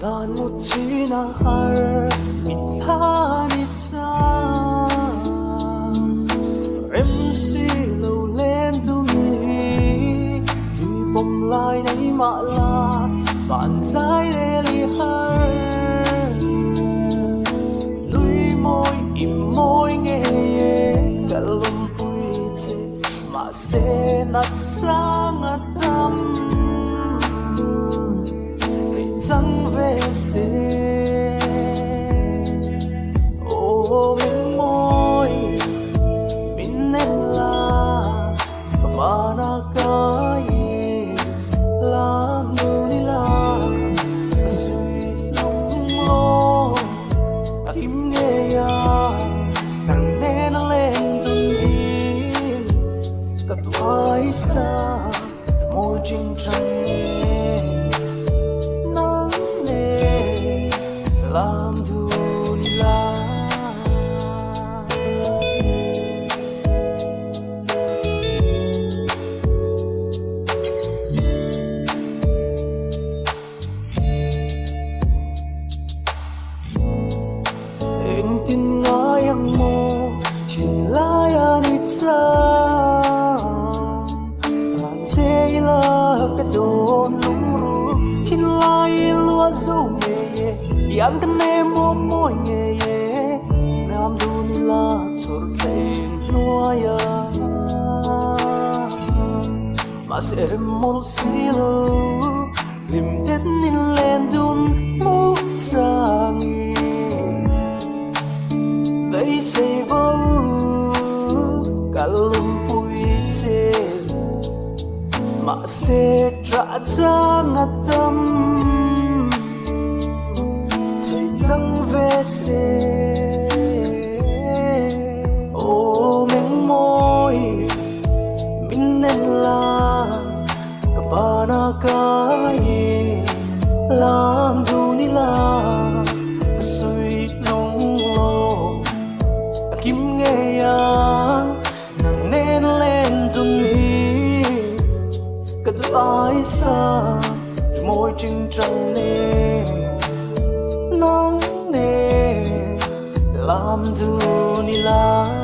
San một chi na har mit tha ni cha rem si lâu lên tu mi tuy bom lai nay mà la bạn dài để li har lui môi im môi nghe cả lum pui che mà se nát sang atam chẳng về xe ô mình môi mình nên là bà na cái làm điều đi làm suy lung lo im nghe ya càng nên lên từng đi cả tuổi xa môi trình trăng làm dunia em tin ngài yang mo tin lai anita anh thấy là cái đồn lung ru tin lai lúa dâu mẹ yang kan nemo moy ye nam dunila surte noya mas mol silo lim det nin len dun mo tangi they say bo kalum pui te ma se tra chang atam chẳng về xe ô mình môi mình nên là các bạn cái làm dunia suy nông lo kim nghe yang nàng nên lên dunia các ai xa môi trình trăng nè nắng nè làm dunia